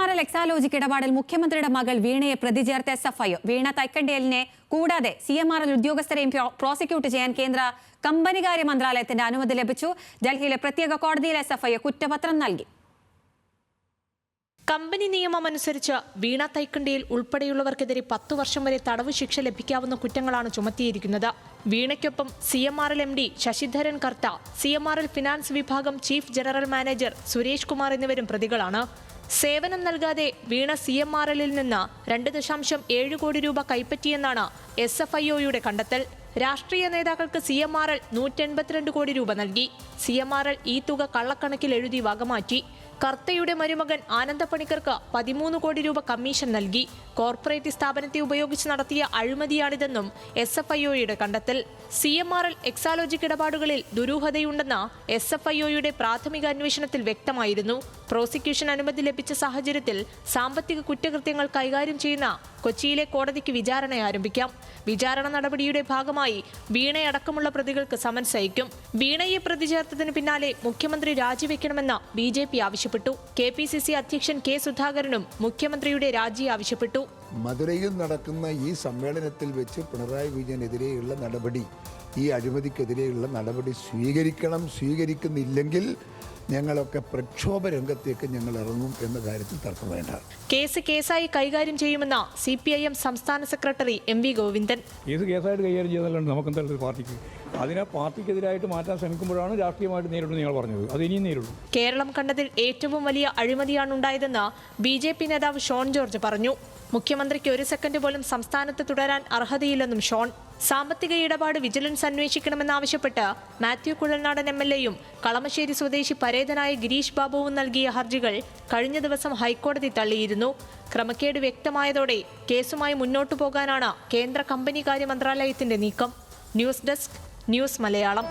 CMRL Exalogic ഇടപാടിൽ മുഖ്യമന്ത്രിയുടെ മകൾ വീണയെ പ്രതി ചേർത്ത SFI വീണ തൈക്കണ്ടേലിനെ കൂടാതെ CMRL ഉദ്യോഗസ്ഥരെയും പ്രോസിക്യൂട്ട് ചെയ്യാൻ കേന്ദ്ര കമ്പനികാര്യ മന്ത്രാലയത്തിന്റെ അനുമതി ലഭിച്ചു. ഡൽഹിയിലെ പ്രത്യേക കോടതിയിൽ SFI കുറ്റപത്രം നൽകി. കമ്പനി നിയമമനുസരിച്ച് വീണ തൈക്കണ്ടയിൽ ഉൾപ്പെടെയുള്ളവർക്കെതിരെ 10 വർഷം വരെ തടവ് ശിക്ഷ ലഭിക്കാവുന്ന കുറ്റങ്ങളാണ് ചുമത്തിയിരിക്കുന്നത്. വീണയ്ക്കൊപ്പം CMRL MD ശശിധരൻ കർത്ത, CMRL ഫിനാൻസ് വിഭാഗം chief general manager Suresh Kumar എന്നിവരും പ്രതികളാണ്. സേവനം നൽകാതെ വീണ CMRLൽ നിന്ന് 2.7 കോടി രൂപ കൈപ്പറ്റിയെന്നാണ് SFIOയുടെ കണ്ടെത്തൽ. രാഷ്ട്രീയ നേതാക്കൾക്ക് CMRL 182 കോടി രൂപ നൽകി. CMRL ഈ തുക കള്ളക്കണക്കിൽ എഴുതി വകമാറ്റി. കർത്തയുടെ മരുമകൻ ആനന്ദപ്പണിക്കർക്ക് 13 കോടി രൂപ കമ്മീഷൻ നൽകി. കോർപ്പറേറ്റ് സ്ഥാപനത്തെ ഉപയോഗിച്ച് നടത്തിയ അഴിമതിയാണിതെന്നും SFIOയുടെ കണ്ടെത്തൽ. CMRL എക്സാലോജിക് ഇടപാടുകളിൽ ദുരൂഹതയുണ്ടെന്ന് SFIOയുടെ പ്രാഥമിക അന്വേഷണത്തിൽ വ്യക്തമായിരുന്നു. പ്രോസിക്യൂഷൻ അനുമതി ലഭിച്ച സാഹചര്യത്തിൽ സാമ്പത്തിക കുറ്റകൃത്യങ്ങൾ കൈകാര്യം ചെയ്യുന്ന കൊച്ചിയിലെ കോടതിക്ക് വിചാരണ ആരംഭിക്കാം. വിചാരണ നടപടിയുടെ ഭാഗമായി വീണയടക്കമുള്ള പ്രതികൾക്ക് സമൻസ് അയക്കും. വീണയെ പ്രതി ചേർത്തതിന് പിന്നാലെ മുഖ്യമന്ത്രി രാജിവെക്കണമെന്ന് BJP ആവശ്യപ്പെട്ടു. KPCC അധ്യക്ഷൻ K സുധാകരനും മുഖ്യമന്ത്രിയുടെ രാജി ആവശ്യപ്പെട്ടു. മധുരയിൽ നടക്കുന്ന ഈ സമ്മേളനത്തിൽ വെച്ച് പിണറായി വിജയനെതിരെയുള്ള നടപടി, ഈ അഴിമതിക്കെതിരെയുള്ള നടപടി സ്വീകരിക്കുന്നില്ലെങ്കിൽ ഞങ്ങളൊക്കെ പ്രക്ഷോഭ രംഗത്തേക്ക് ഞങ്ങൾ ഇറങ്ങും എന്ന കാര്യത്തിൽ തർക്കം വേണ്ട. കേസായി കൈകാര്യം ചെയ്യുമെന്ന CPIM സംസ്ഥാന സെക്രട്ടറി MV ഗോവിന്ദൻ. കേസായിട്ട് കൈകാര്യം ചെയ്താലും നമുക്കെന്തായാലും പാർട്ടിക്ക് പാർട്ടിക്കെതിരായിട്ട് മാറ്റാൻ ശ്രമിക്കുമ്പോഴാണ് രാഷ്ട്രീയമായിട്ട് നേരിടും നിങ്ങൾ പറഞ്ഞത്. അത് ഇനിയും നേരിടും. കേരളം കണ്ടതിൽ ഏറ്റവും വലിയ അഴിമതിയാണ് ഉണ്ടായതെന്ന് BJP നേതാവ് ഷോൺ ജോർജ് പറഞ്ഞു. മുഖ്യമന്ത്രിക്ക് 1 സെക്കൻഡ് പോലും സംസ്ഥാനത്ത് തുടരാൻ അർഹതയില്ലെന്നും ഷോൺ. സാമ്പത്തിക ഇടപാട് വിജിലൻസ് അന്വേഷിക്കണമെന്നാവശ്യപ്പെട്ട് മാത്യു കുഴൽനാടൻ MLAയും കളമശ്ശേരി സ്വദേശി പരേതനായ ഗിരീഷ് ബാബുവും നൽകിയ ഹർജികൾ കഴിഞ്ഞ ദിവസം ഹൈക്കോടതി തള്ളിയിരുന്നു. ക്രമക്കേട് വ്യക്തമായതോടെ കേസുമായി മുന്നോട്ടു പോകാനാണ് കേന്ദ്ര കമ്പനികാര്യ മന്ത്രാലയത്തിന്റെ നീക്കം. News desk, news Malayalam.